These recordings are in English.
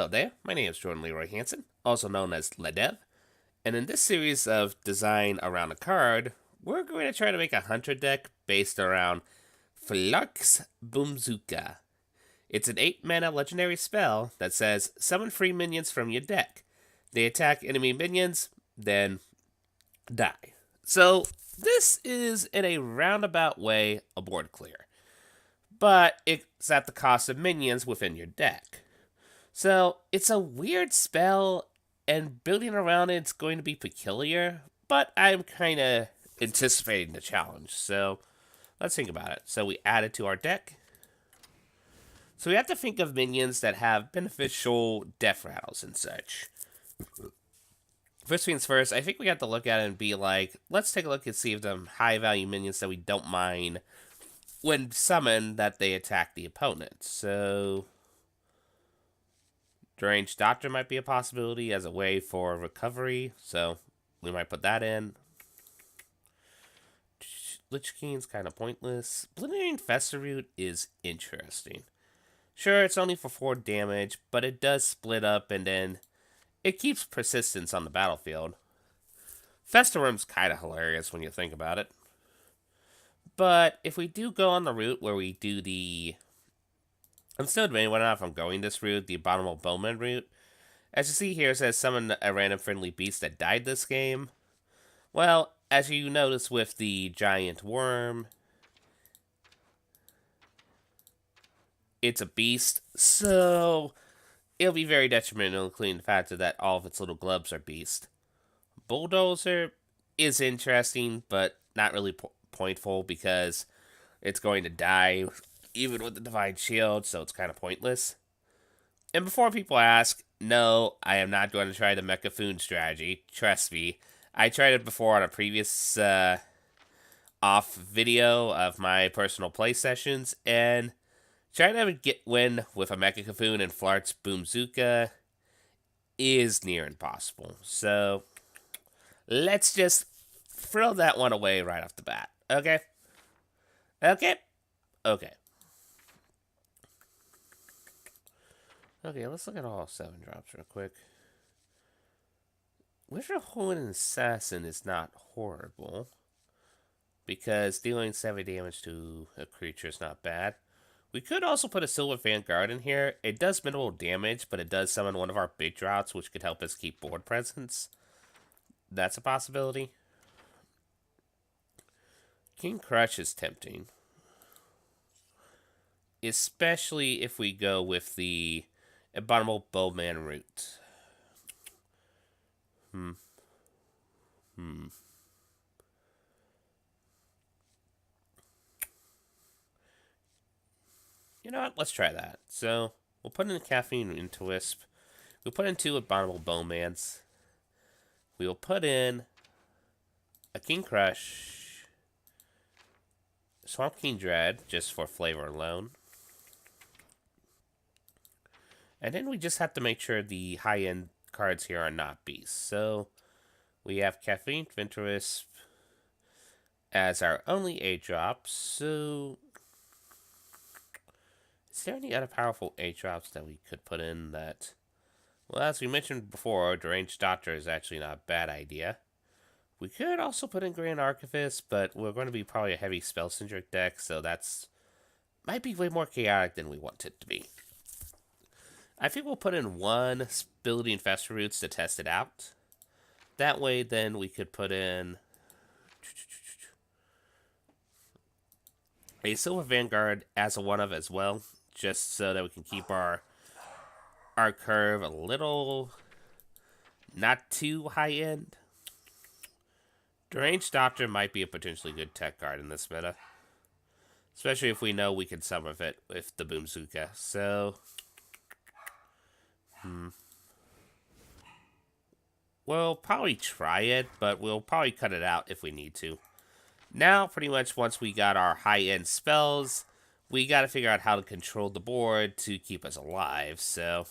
Hello there, my name is Jordan Leroy Hansen, also known as Ledev, and in this series of design around a card, we're going to try to make a hunter deck based around Flark's Boom-Zooka. It's an 8 mana legendary spell that says summon free minions from your deck. They attack enemy minions, then die. So, this is in a roundabout way a board clear, but it's at the cost of minions within your deck. So, it's a weird spell, and building around it's going to be peculiar, but I'm kind of anticipating the challenge. So, let's think about it. So, we add it to our deck. So, we have to think of minions that have beneficial death rattles and such. First things first, I think we have to look at it and be like, let's take a look and see if the high value minions that we don't mind when summoned that they attack the opponent. So, Deranged Doctor might be a possibility as a way for recovery, so we might put that in. Lich King's kind of pointless. Blinding Festeroot is interesting. Sure, it's only for 4 damage, but it does split up and then it keeps persistence on the battlefield. Festeroom's kind of hilarious when you think about it. But if we do go on the route where we do the... I'm still debating whether or not if I'm going this route, the Abominable Bowman route. As you see here, it says summon a random friendly beast that died this game. Well, as you notice with the giant worm, it's a beast, so it'll be very detrimental, including the fact that all of its little glubs are beast. Bulldozer is interesting, but not really pointful because it's going to die even with the Divine Shield, so it's kind of pointless. And before people ask, no, I am not going to try the Mecha Foon strategy. Trust me. I tried it before on a previous off video of my personal play sessions, and trying to win with a Mecha Cafoon and Flark's Boom-Zooka is near impossible. So, let's just throw that one away right off the bat. Okay? Okay? Okay. Okay, let's look at all 7 drops real quick. Wizard Holding Assassin is not horrible, because dealing 7 damage to a creature is not bad. We could also put a Silver Vanguard in here. It does minimal damage, but it does summon one of our big drops, which could help us keep board presence. That's a possibility. King Crush is tempting, especially if we go with the Abominable Bowman route. You know what? Let's try that. So, we'll put in Caffeine into Wisp. We'll put in 2 Abominable Bowmans. We will put in a King Crush, Swamp King Dread, just for flavor alone. And then we just have to make sure the high-end cards here are not beasts. So, we have Caffeine Venturous as our only 8 drops. So, is there any other powerful 8 drops that we could put in that... Well, as we mentioned before, Deranged Doctor is actually not a bad idea. We could also put in Grand Archivist, but we're going to be probably a heavy spell-centric deck, so that's... might be way more chaotic than we want it to be. I think we'll put in 1 Building Festeroots to test it out. That way, then, we could put in a Silver Vanguard as a one-of as well, just so that we can keep our curve a little not too high-end. Deranged Doctor might be a potentially good tech card in this meta, especially if we know we can summon it with the Boom-Zooka. So... we'll probably try it, but we'll probably cut it out if we need to. Now, pretty much once we got our high-end spells, we got to figure out how to control the board to keep us alive, so...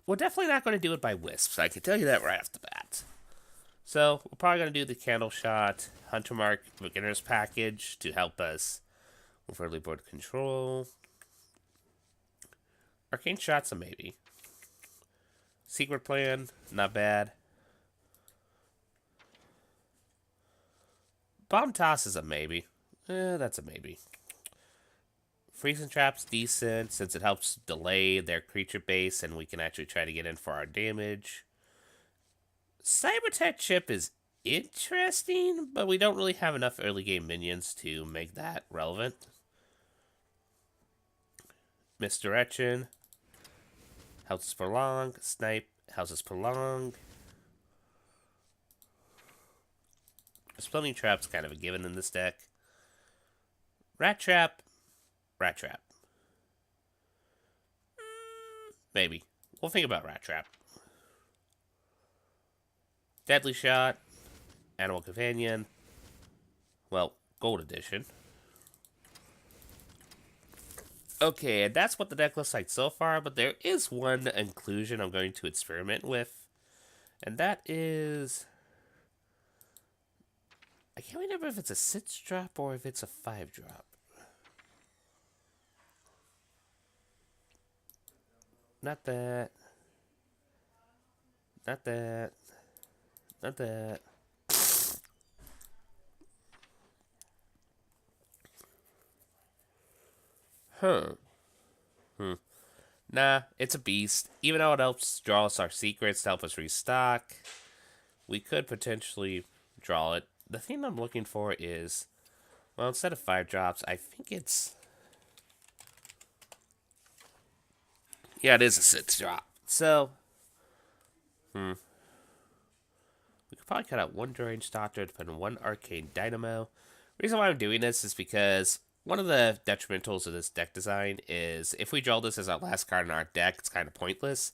we're definitely not going to do it by Wisps, I can tell you that right off the bat. So, we're probably going to do the Candle Shot, Hunter Mark Beginner's Package to help us with early board control. Arcane Shot's a maybe. Secret plan, not bad. Bomb toss is a maybe. That's a maybe. Freezing trap's decent since it helps delay their creature base and we can actually try to get in for our damage. Cyber-Tech chip is interesting, but we don't really have enough early game minions to make that relevant. Misdirection helps us prolong. Snipe helps us prolong. Exploding Trap's kind of a given in this deck. Rat Trap. Rat Trap. Maybe. We'll think about Rat Trap. Deadly Shot. Animal Companion. Well, Gold Edition. Okay, and that's what the deck looks like so far, but there is one inclusion I'm going to experiment with. And that is... I can't remember if it's a 6-drop or if it's a 5-drop. Not that. Not that. Not that. Huh. Nah, it's a beast. Even though it helps draw us our secrets to help us restock, we could potentially draw it. The thing I'm looking for is, well, instead of 5 drops, I think it's... Yeah, it is a 6 drop. So, we could probably cut out 1 Deranged Doctor to put in 1 Arcane Dynamo. The reason why I'm doing this is because one of the detrimentals of this deck design is if we draw this as our last card in our deck, it's kind of pointless.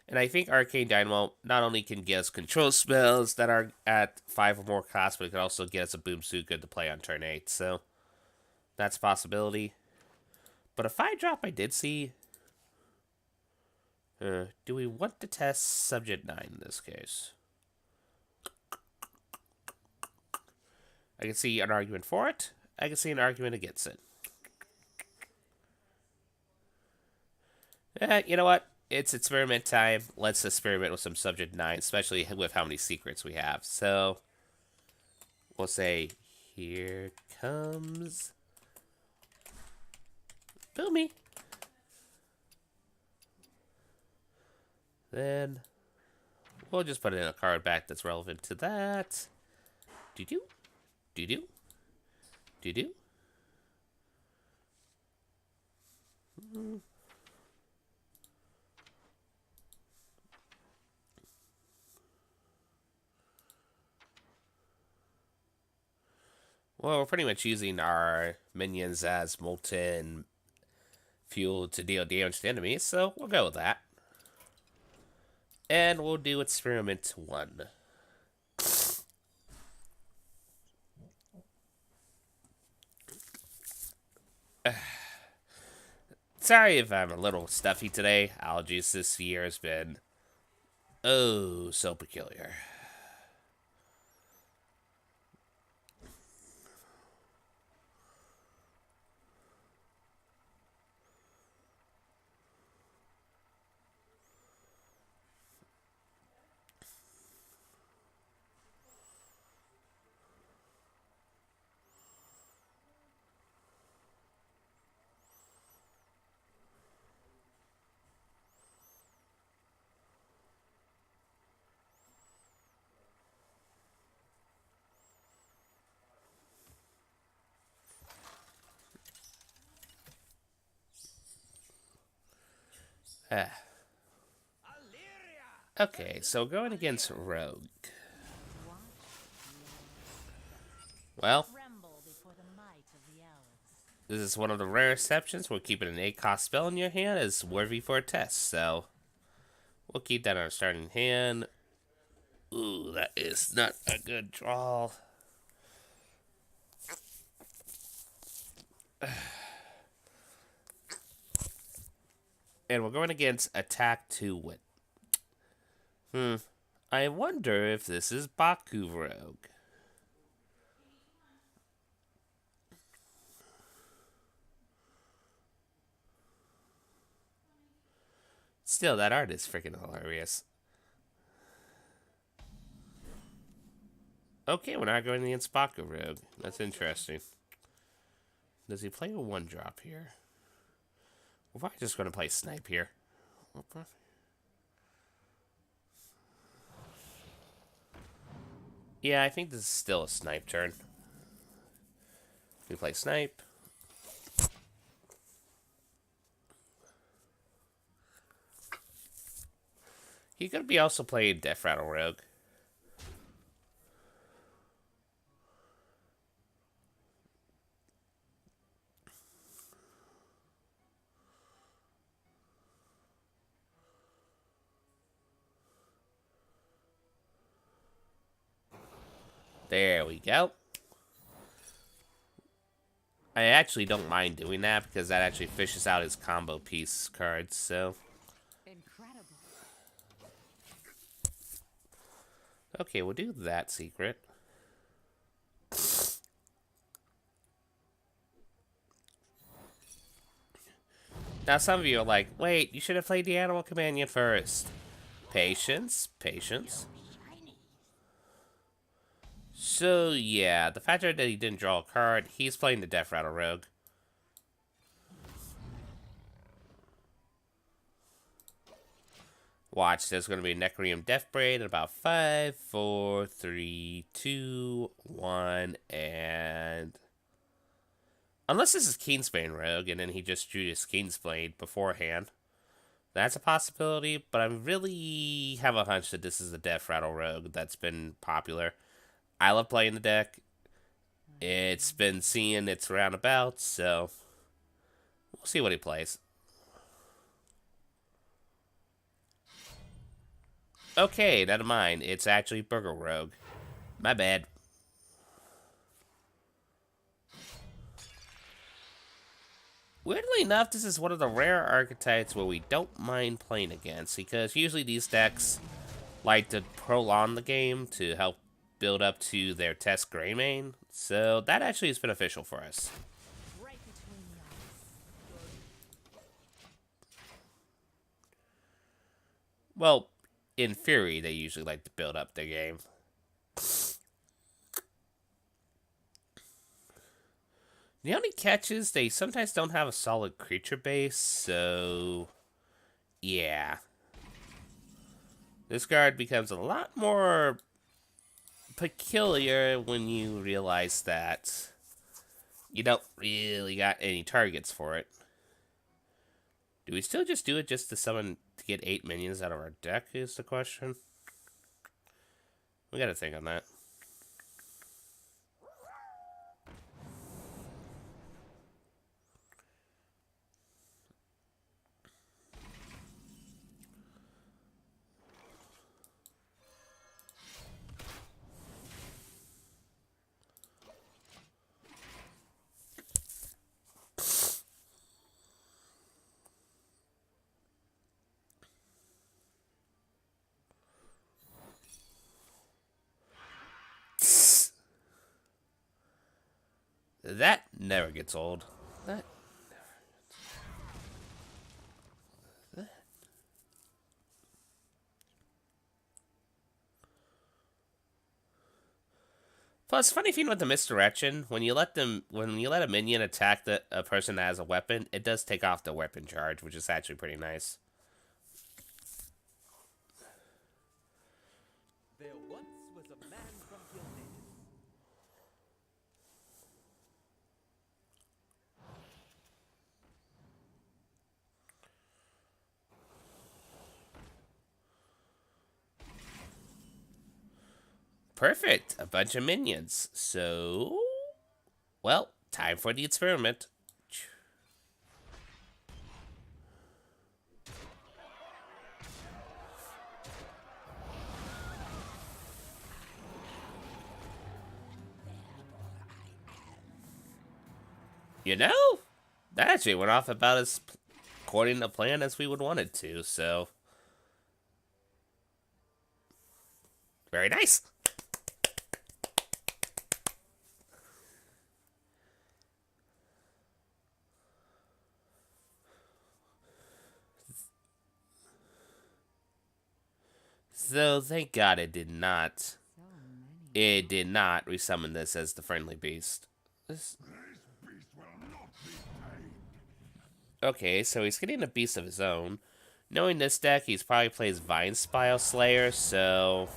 And I think Arcane Dynamo not only can get us control spells that are at 5 or more costs, but it can also get us a Boom-Zooka to play on turn 8. So, that's a possibility. But a 5-drop I did see. Do we want to test Subject 9 in this case? I can see an argument for it. I can see an argument against it. You know what? It's experiment time. Let's experiment with some Subject 9, especially with how many secrets we have. So, we'll say, here comes Boomy. Then, we'll just put in a card back that's relevant to that. Do-do. Do-do. Do-do. Well, we're pretty much using our minions as molten fuel to deal damage to enemies, so we'll go with that. And we'll do experiment 1. Sorry if I'm a little stuffy today. Allergies this year has been oh so peculiar. Okay, so going against Rogue. Well, this is one of the rare exceptions where keeping an 8-cost spell in your hand is worthy for a test, so we'll keep that on our starting hand. Ooh, that is not a good draw. And we're going against Attack to Win. I wonder if this is Baku Rogue. Still, that art is freaking hilarious. Okay, we're not going against Baku Rogue. That's interesting. Does he play a 1-drop here? We're probably just going to play Snipe here. Yeah, I think this is still a Snipe turn. We play Snipe. He could be also playing Death Rattle Rogue. There we go. I actually don't mind doing that because that actually fishes out his combo piece cards, so. Incredible. Okay, we'll do that secret. Now some of you are like, wait, you should have played the Animal Companion first. Patience, patience. So yeah, the fact that he didn't draw a card, he's playing the Death Rattle Rogue. Watch, there's going to be a Necreum Deathbraid in about 5, 4, 3, 2, 1, and... Unless this is Keensbane Rogue, and then he just drew his Keensbane beforehand. That's a possibility, but I really have a hunch that this is a Death Rattle Rogue that's been popular. I love playing the deck. It's been seeing its roundabouts, so... We'll see what he plays. Okay, never mind. It's actually Burger Rogue. My bad. Weirdly enough, this is one of the rare archetypes where we don't mind playing against, because usually these decks like to prolong the game to help build up to their test gray main, so that actually is beneficial for us. Right between the eyes. Well, in theory, they usually like to build up their game. The only catch is they sometimes don't have a solid creature base, so yeah. This card becomes a lot more peculiar when you realize that you don't really got any targets for it. Do we still just do it just to summon to get 8 minions out of our deck is the question? We gotta think on that. That never gets old. That Plus, funny thing with the misdirection, when you let a minion attack a person that has a weapon, it does take off the weapon charge, which is actually pretty nice. There once was a man from Gildan. Perfect. A bunch of minions. So, well, time for the experiment. You know, that actually went off about as according to plan as we would want it to, so. Very nice. So, thank God it did not. So many. It did not resummon this as the friendly beast. This... Okay, so he's getting a beast of his own. Knowing this deck, he's probably plays Vine Spile Slayer, so...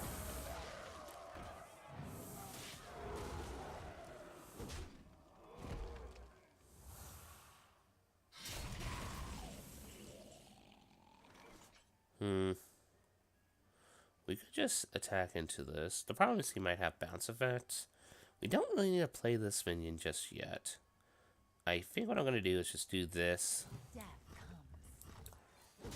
We could just attack into this. The problem is he might have bounce effects. We don't really need to play this minion just yet. I think what I'm going to do is just do this. Death comes. I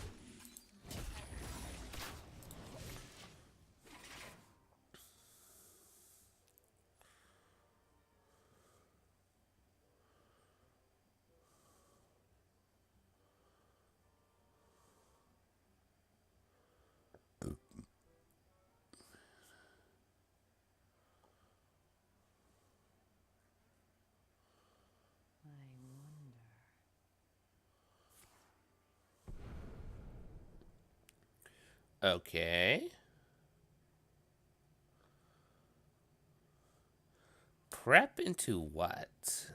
wonder. Okay. Prep into what?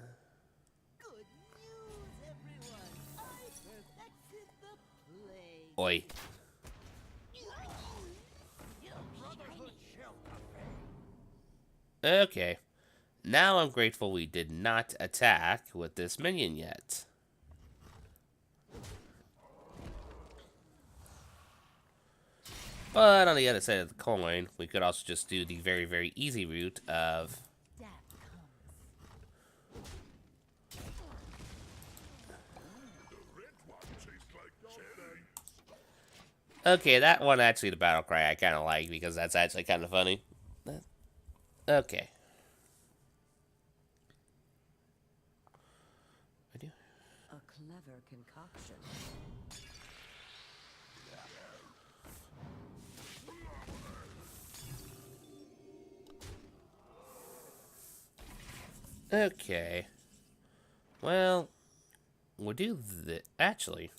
Good news, everyone. I perfected the play. Oi. Okay. Now I'm grateful we did not attack with this minion yet. But on the other side of the coin, we could also just do the very, very easy route of... Death comes. Okay, that one actually, the battle cry, I kind of like because that's actually kind of funny. Okay. A clever concoction. Okay. Well, we'll do the... Actually...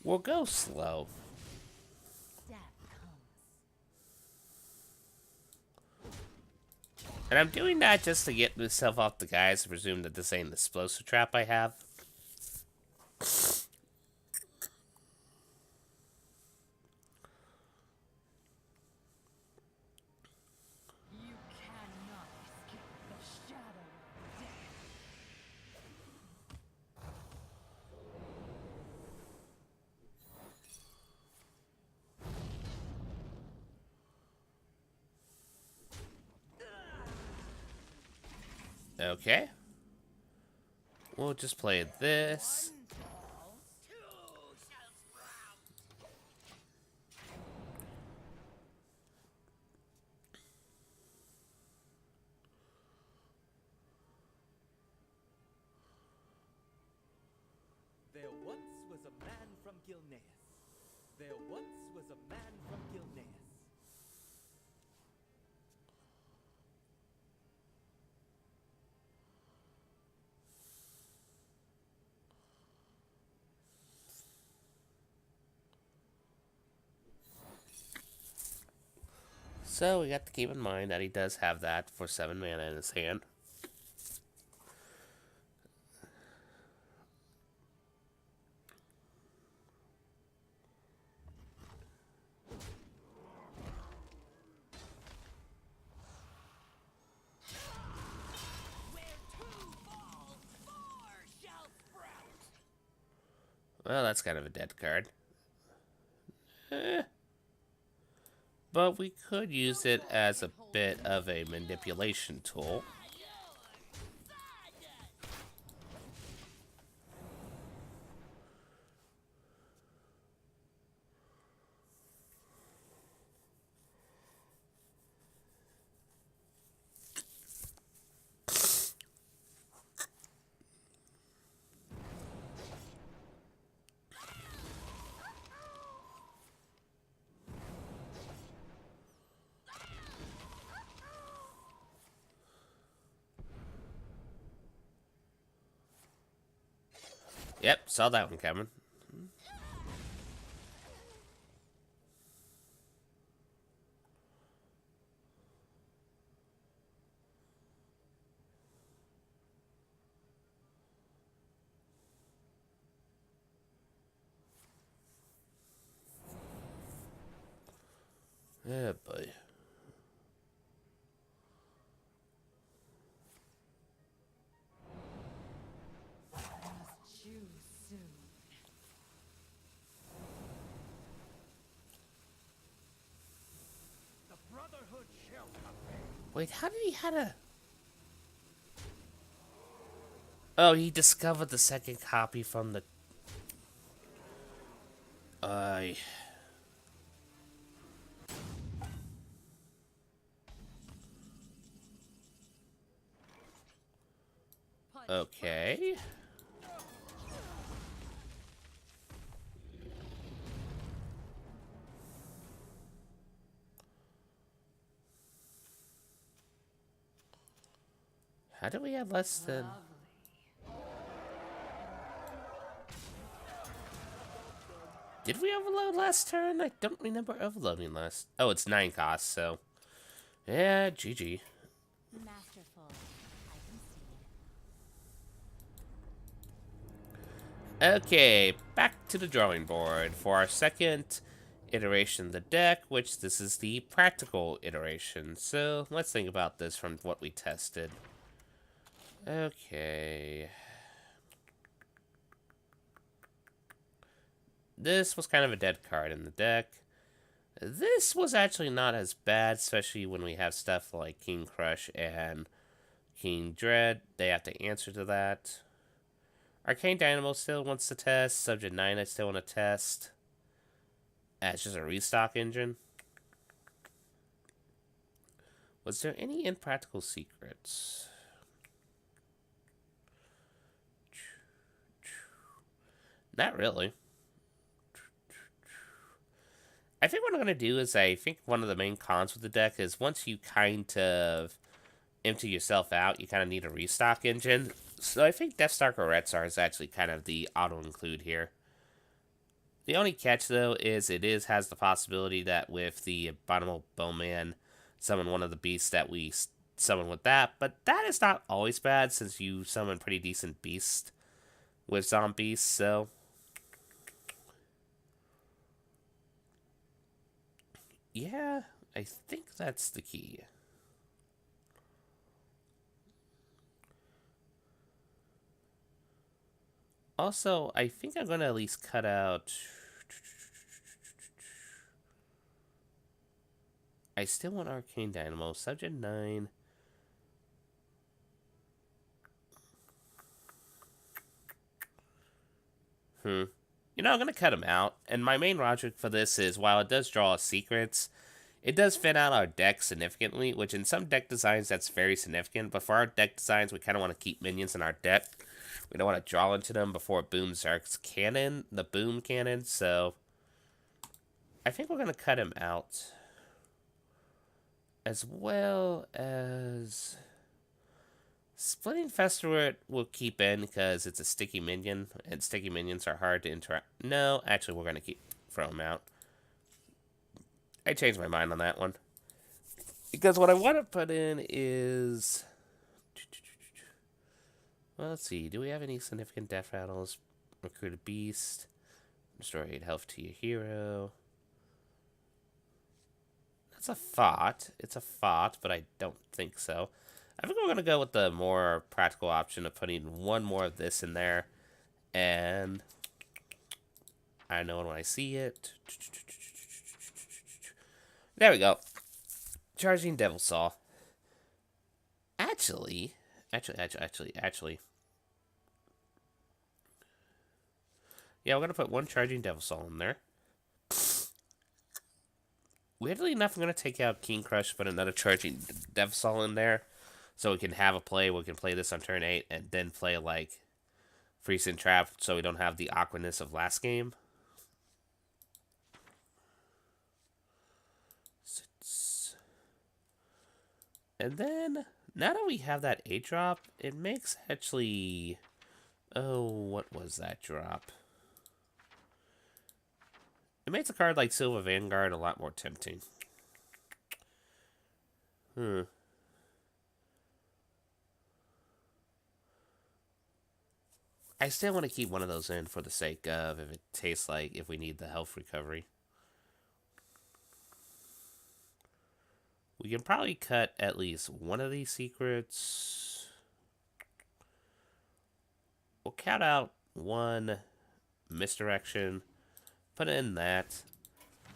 We'll go slow. Death comes. And I'm doing that just to get myself off the guys. I presume that this ain't the explosive trap I have. You cannot escape the shadow of death. Okay. We'll just play this. There once was a man from Gilneas. There once was a man from Gilneas. So we got to keep in mind that he does have that for 7 mana in his hand. Well, that's kind of a dead card. But we could use it as a bit of a manipulation tool. Yep, saw that one coming. Yeah, boy. Must choose soon. The Brotherhood shall come. Wait, how did he had a... Oh, he discovered the second copy from the... I... Punch Okay. How do we have less than... lovely. Did we overload last turn? I don't remember overloading last... Oh, it's 9 costs, so... Yeah, GG. Masterful. I can see it. Okay, back to the drawing board for our second iteration of the deck, which this is the practical iteration. So let's think about this from what we tested. Okay. This was kind of a dead card in the deck. This was actually not as bad, especially when we have stuff like King Crush and King Dread. They have to answer to that. Arcane Dynamo still wants to test. Subject 9 I still want to test. It's just a restock engine. Was there any impractical secrets? Not really. I think what I'm going to do is I think one of the main cons with the deck is once you kind of empty yourself out, you kind of need a restock engine. So I think Deathstalker Retsar is actually kind of the auto-include here. The only catch, though, is it has the possibility that with the Abominable Bowman, summon one of the beasts that we summon with that. But that is not always bad since you summon pretty decent beasts with zombies, so... Yeah, I think that's the key. Also, I think I'm going to at least cut out... I still want Arcane Dynamo. Subject 9. You know, I'm going to cut him out. And my main logic for this is, while it does draw secrets, it does thin out our deck significantly, which in some deck designs that's very significant. But for our deck designs, we kind of want to keep minions in our deck. We don't want to draw into them before Boom-Zooka's cannon, the Boom cannon. So I think we're going to cut him out. As well as... Splitting Festerwort we'll keep in because it's a sticky minion, and sticky minions are hard to interact. No, actually, we're going to throw them out. I changed my mind on that one. Because what I want to put in is... Well, let's see. Do we have any significant death rattles? Recruit a beast. Restore 8 health to your hero. That's a thought. It's a thought, but I don't think so. I think we're going to go with the more practical option of putting one more of this in there. And I know when I see it. There we go. Charging Devil Saw. Actually. Yeah, we're going to put one Charging Devil Saw in there. Weirdly enough, I'm going to take out King Crush, put another Charging Devil Saw in there. So we can have a play. We can play this on turn 8 and then play like Freeze and Trap so we don't have the awkwardness of last game. And then, now that we have that 8 drop, it makes actually... Oh, what was that drop? It makes a card like Silver Vanguard a lot more tempting. I still want to keep one of those in for the sake of if it tastes like if we need the health recovery. We can probably cut at least one of these secrets. We'll count out one misdirection, put in that.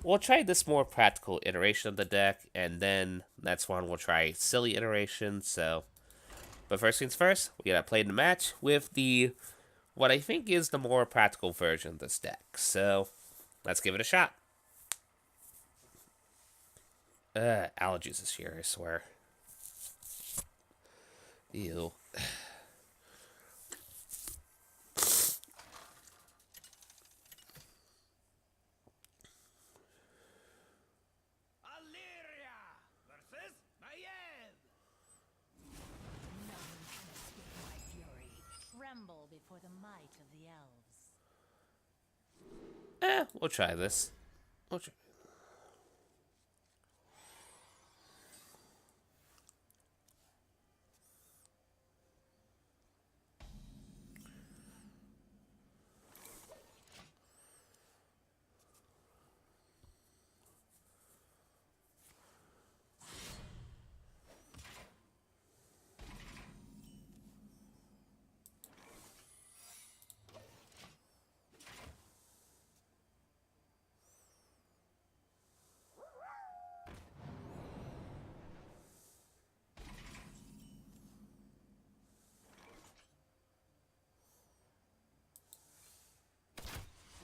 We'll try this more practical iteration of the deck, and then next one we'll try silly iteration. So, but first things first, we gotta play the match with the what I think is the more practical version of this deck. So, let's give it a shot. Allergies this year, I swear. Ew. Illyria versus Maiev. None can escape my fury. Tremble before the might of the elves. We'll try this. We'll try.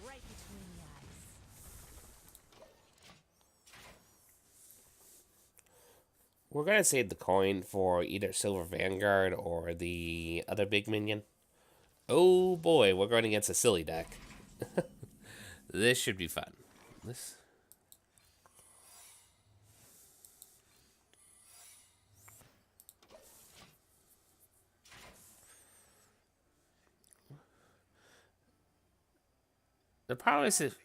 Right between the eyes. We're gonna save the coin for either Silver Vanguard or the other big minion. Oh boy, we're going against a silly deck. This should be fun. This. The problem is if.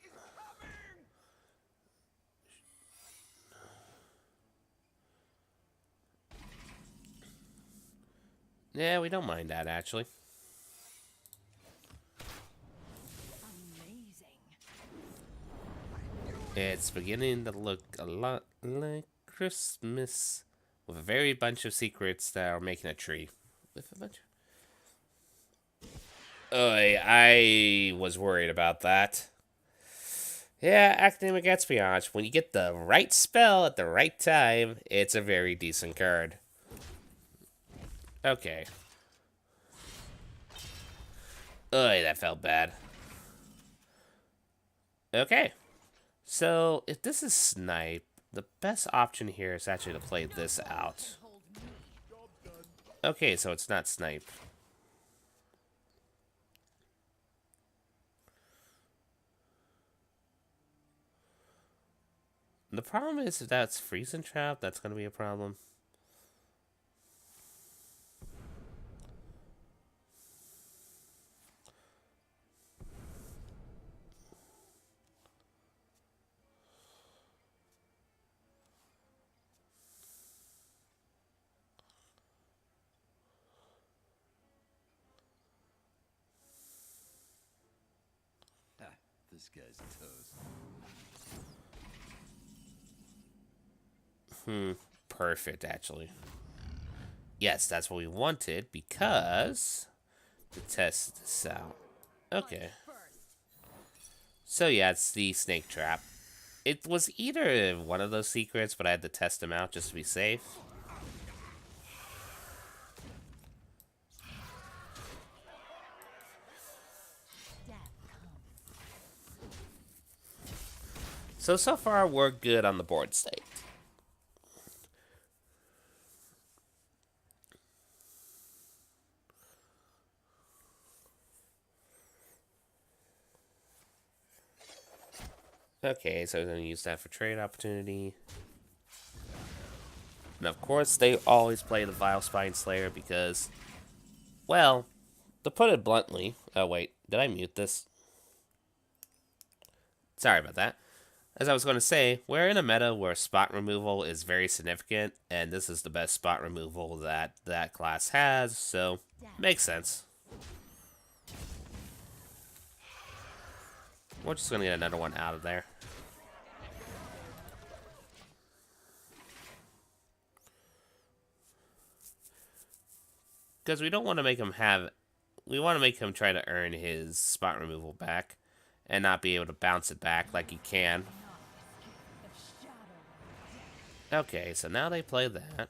Yeah, we don't mind that actually. Amazing. It's beginning to look a lot like Christmas with a very bunch of secrets that are making a tree. With a bunch. I was worried about that. Yeah, academic espionage. When you get the right spell at the right time, it's a very decent card. Okay. That felt bad. Okay. So, if this is snipe, the best option here is actually to play this out. Hold me. Okay, so it's not snipe. The problem is if that's freezing trap, that's going to be a problem. This guy's toast. Perfect, actually. Yes, that's what we wanted because to test this out. Okay. So yeah, it's the snake trap. It was either one of those secrets, but I had to test them out just to be safe. So far, we're good on the board state. Okay, so I'm going to use that for trade opportunity. And of course, they always play the Vile Spine Slayer because, well, to put it bluntly... Oh, wait, did I mute this? Sorry about that. As I was going to say, we're in a meta where spot removal is very significant, and this is the best spot removal that that class has, so makes sense. We're just going to get another one out of there. because we don't want to make him have. We want to make him try to earn his spot removal back, and not be able to bounce it back like he can. Okay, so now they play that.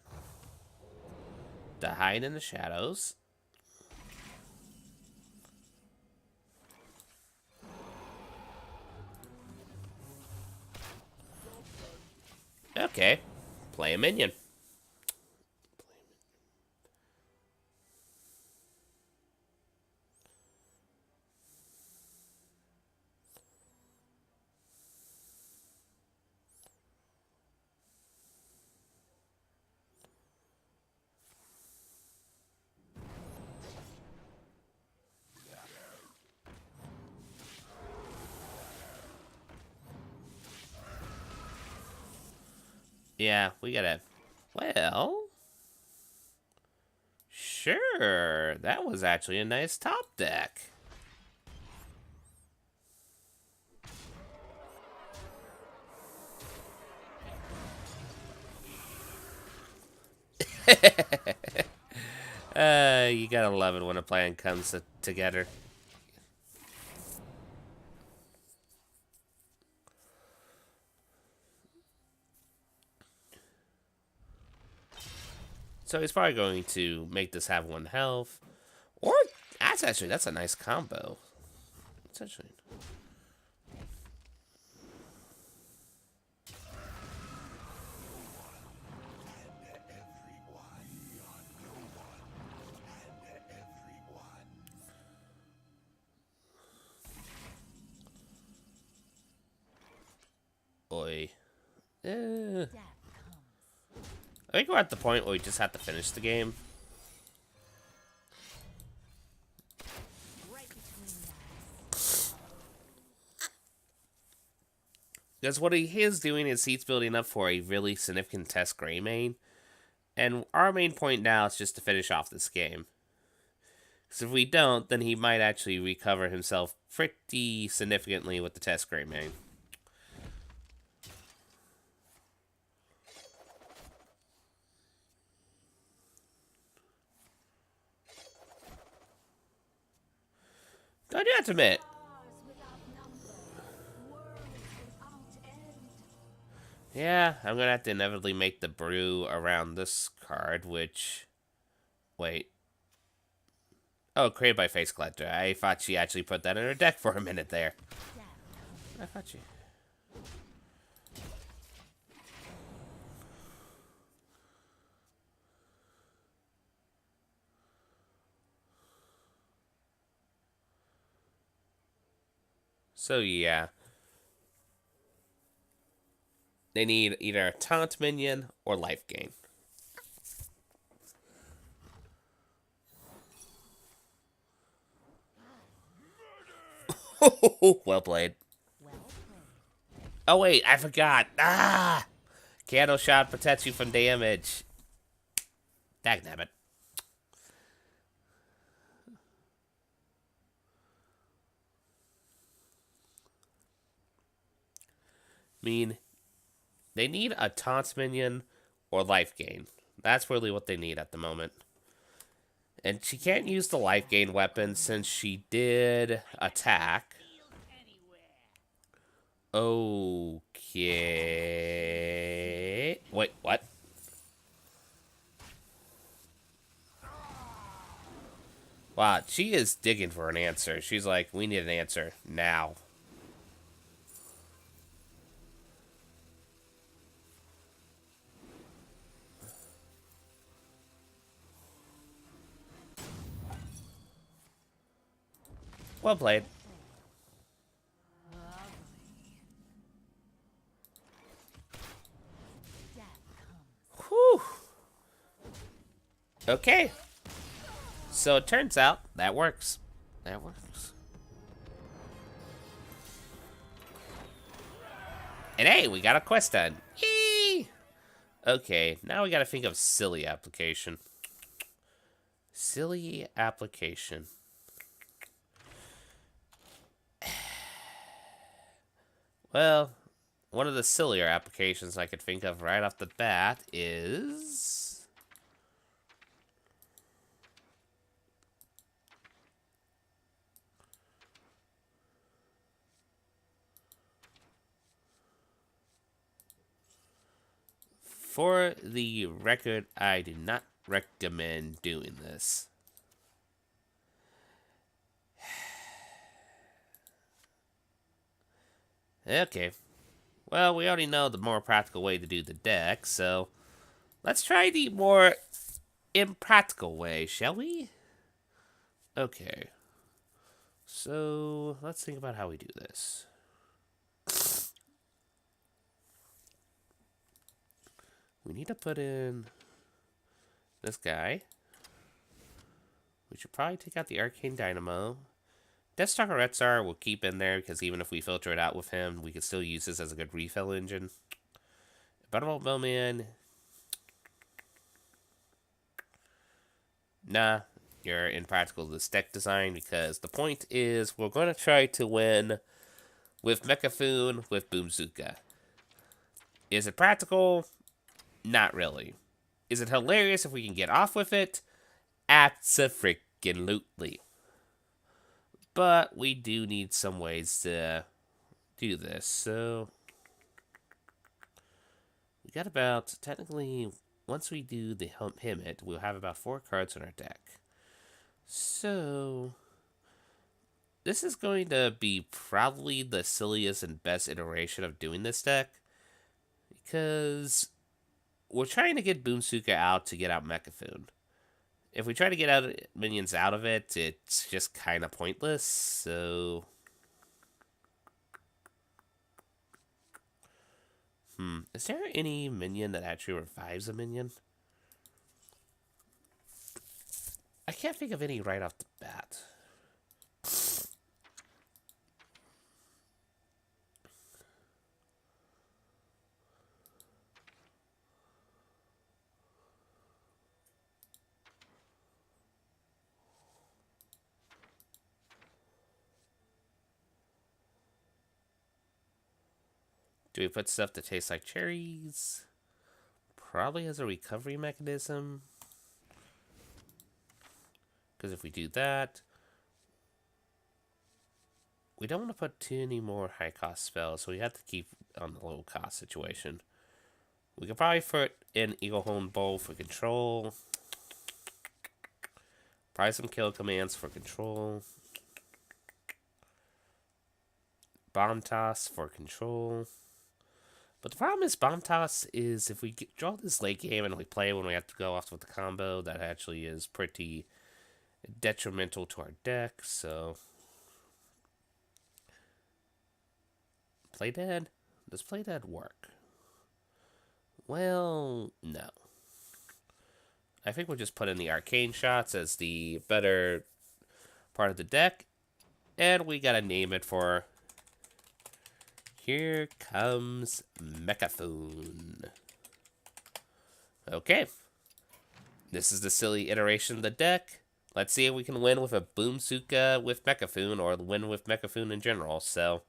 To hide in the shadows. Okay, play a minion. Yeah, we gotta. Well, sure. That was actually a nice top deck. You gotta love it when a plan comes together. So he's probably going to make this have 1 health. Or, that's a nice combo. It's actually... Oi. I think we're at the point where we just have to finish the game. Because what he is doing is he's building up for a really significant test gray main. And our main point now is just to finish off this game. Because if we don't, then he might actually recover himself pretty significantly with the test gray main. I do have to admit, yeah, I'm going to have to inevitably make the brew around this card, which... Wait. Oh, created by Face Collector. I thought she actually put that in her deck for a minute there. I thought she... So, yeah. They need either a taunt minion or life gain. Well played. Oh, wait, I forgot. Ah! Candle shot protects you from damage. Dagnabbit. I mean, they need a taunt minion or life gain. That's really what they need at the moment. And she can't use the life gain weapon since she did attack. Okay. Wait, what? Wow, she is digging for an answer. She's like, we need an answer now. Well played. Whew. Okay. So it turns out that works. That works. And hey, we got a quest done. Yee! Okay, now we gotta think of silly application. Silly application. Well, one of the sillier applications I could think of right off the bat is... For the record, I do not recommend doing this. Okay. Well, we already know the more practical way to do the deck, so let's try the more impractical way, shall we? Okay. So, let's think about how we do this. We need to put in this guy. We should probably take out the Arcane Dynamo. Deathstalker Retsar we'll keep in there because even if we filter it out with him, we can still use this as a good refill engine. Butterbolt Bowman. Nah, you're impractical to this deck design because the point is we're going to try to win with Mechafoon with Boom-Zooka. Is it practical? Not really. Is it hilarious if we can get off with it? Abso-freaking-lutely. But we do need some ways to do this, so we got about, technically, once we do the Himmet, we'll have about 4 cards in our deck. So, this is going to be probably the silliest and best iteration of doing this deck, because we're trying to get Boom-Zooka out to get out Mechafoon. If we try to get minions out of it, it's just kind of pointless, so... Is there any minion that actually revives a minion? I can't think of any right off the bat. Do we put stuff that tastes like cherries? Probably has a recovery mechanism. Because if we do that, we don't want to put too many more high cost spells, so we have to keep on the low cost situation. We could probably put in Eaglehorn Bowl for control. Probably some kill commands for control. Bomb Toss for control. But the problem is Bomb Toss is if we draw this late game and we play when we have to go off with the combo, that actually is pretty detrimental to our deck, so... Play Dead? Does Play Dead work? Well, no. I think we'll just put in the Arcane Shots as the better part of the deck, and we gotta name it for... Here comes Mechafoon. Okay. This is the silly iteration of the deck. Let's see if we can win with a Boom-Zooka with Mechafoon, or win with Mechafoon in general, so...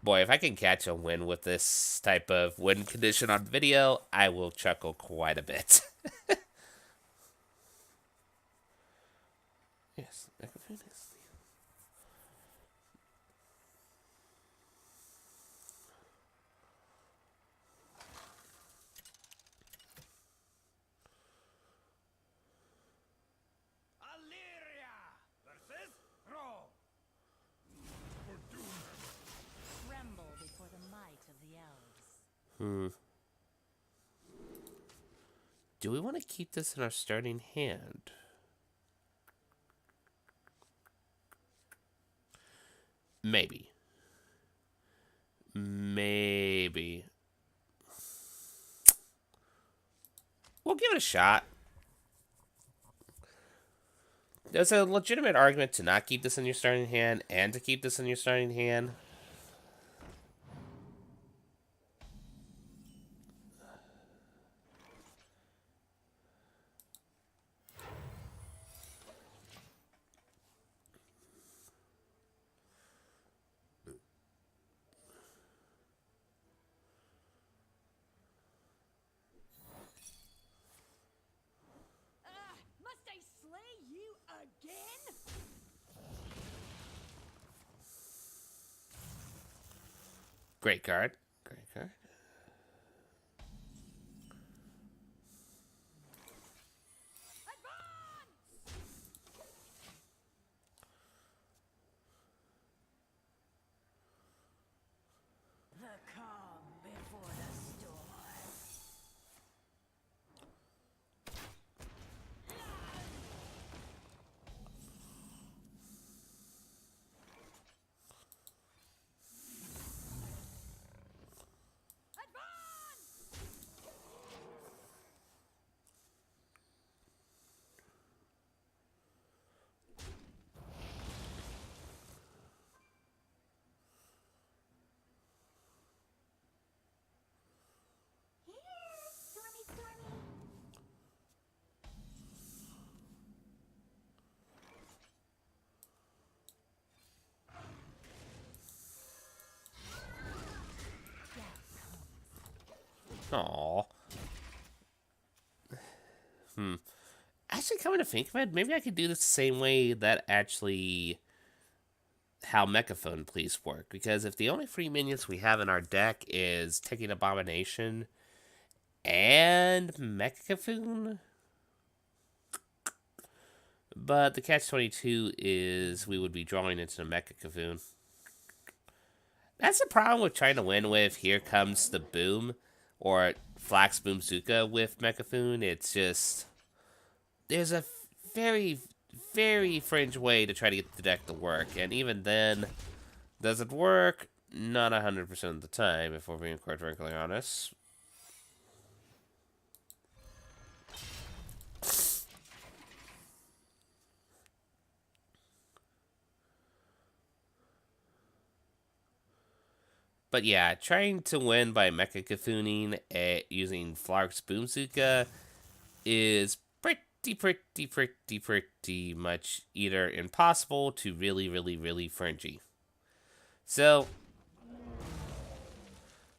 Boy, if I can catch a win with this type of win condition on video, I will chuckle quite a bit. Yes, Mechafoon is... Tremble before the might of the elves. Do we want to keep this in our starting hand? Maybe. Maybe. We'll give it a shot. There's a legitimate argument to not keep this in your starting hand and to keep this in your starting hand. Must I slay you again? Great card. Great card. Aw. Actually, coming to think of it, maybe I could do this the same way that actually how Mechaphone Police work. Because if the only free minions we have in our deck is Taking Abomination and Mechaphone, but the catch-22 is we would be drawing into the Mechaphone. That's the problem with trying to win with Here Comes the Boom or Flark's Boom-Zooka with Mechaphone. It's just, there's a very, very fringe way to try to get the deck to work, and even then, does it work? Not 100% of the time, if we're being quite frankly honest. But yeah, trying to win by Mecha Cathooning using Flark's Boom-Zooka is pretty much either impossible to really fringy. So,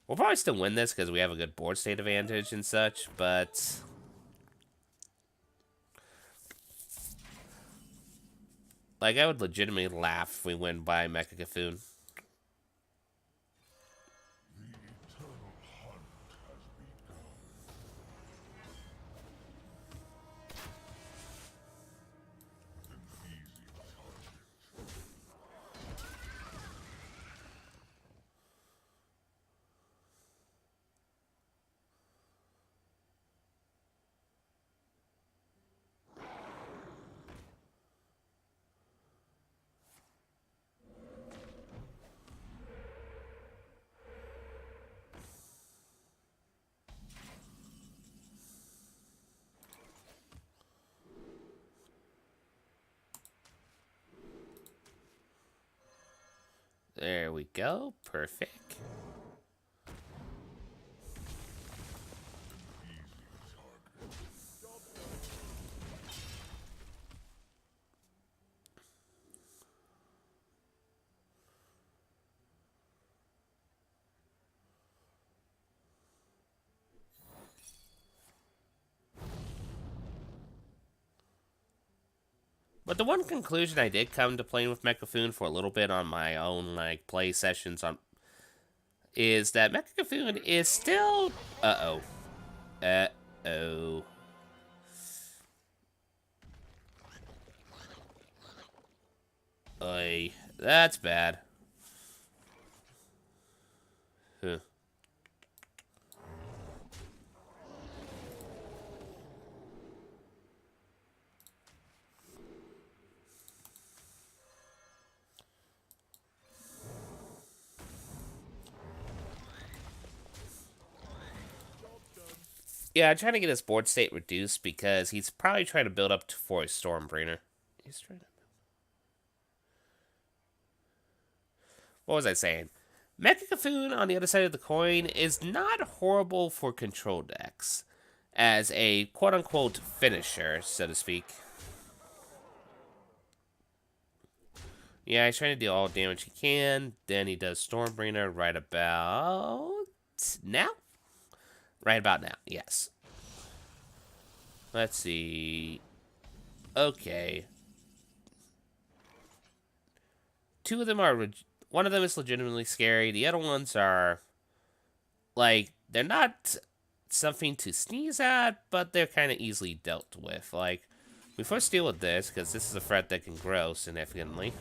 we'll probably still win this because we have a good board state advantage and such, but like, I would legitimately laugh if we win by Mecha Cthulhu. There we go. Perfect. But the one conclusion I did come to playing with Mechaphone for a little bit on my own like play sessions on is that Mechaphone is still uh-oh. Oy, that's bad. Huh. Yeah, I'm trying to get his board state reduced because he's probably trying to build up for a Stormbringer. He's trying to... What was I saying? Mechaphone, on the other side of the coin, is not horrible for control decks. As a quote-unquote finisher, so to speak. Yeah, he's trying to deal all damage he can. Then he does Stormbringer right about... now? Right about now, yes. Let's see. Okay. Two of them are... one of them is legitimately scary. The other ones are... like, they're not something to sneeze at, but they're kind of easily dealt with. Like, we first deal with this, because this is a threat that can grow significantly.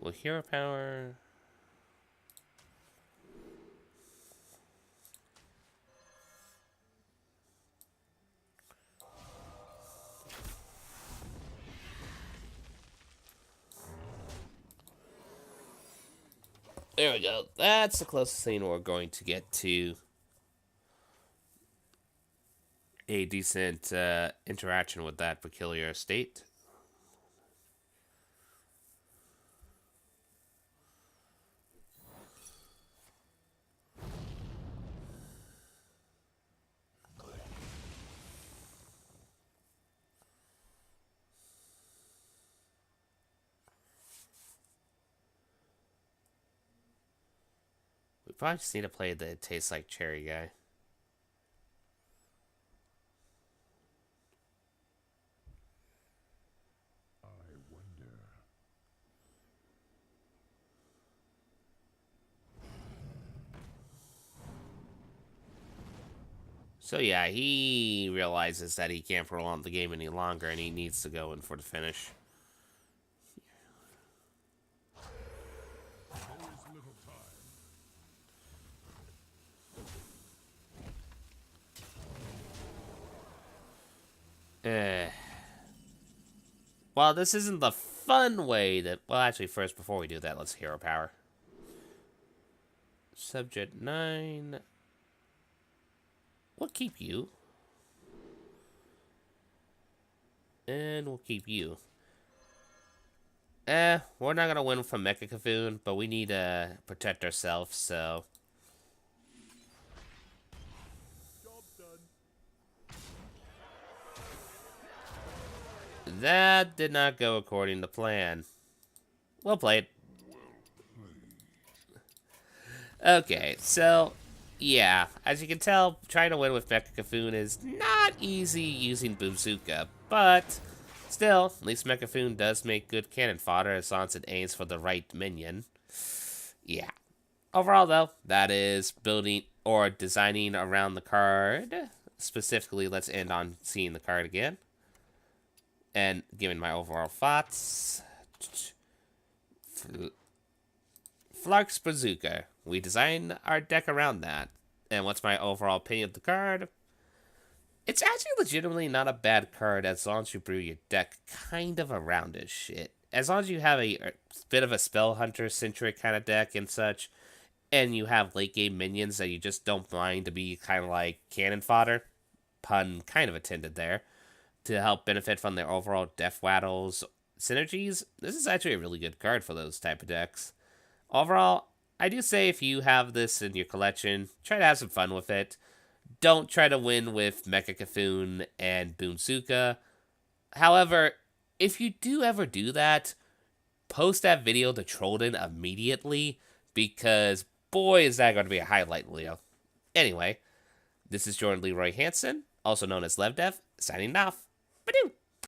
Will hero power... There we go. That's the closest thing we're going to get to a decent interaction with that peculiar state. Probably just need to play the Tastes Like Cherry guy. I wonder. So yeah, he realizes that he can't prolong the game any longer and he needs to go in for the finish. There is little time. Well, this isn't the fun way that... Well, actually, first, before we do that, let's hero power. Subject 9. We'll keep you. And we'll keep you. We're not gonna win from Mecha Cafoon, but we need to protect ourselves, so... Job done. That did not go according to plan. Well played. Okay, so... Yeah, as you can tell, trying to win with Mecha Cafoon is not easy using Boom-Zooka, but... Still, at least Mecha Cafoon does make good cannon fodder as long as it aims for the right minion. Yeah. Overall, though, that is building or designing around the card. Specifically, let's end on seeing the card again. And giving my overall thoughts. Flark's Boom-Zooka. We designed our deck around that. And what's my overall opinion of the card? It's actually legitimately not a bad card as long as you brew your deck kind of around as shit. As long as you have a bit of a spell hunter-centric kind of deck and such, and you have late-game minions that you just don't mind to be kind of like cannon fodder, pun kind of intended there, to help benefit from their overall Death Waddles synergies, this is actually a really good card for those type of decks. Overall, I do say if you have this in your collection, try to have some fun with it. Don't try to win with Mecha Cafoon and Boom-Zooka. However, if you do ever do that, post that video to Trollden immediately, because boy is that going to be a highlight reel. Anyway, this is Jordan Leroy Hansen, also known as LevDev, signing off.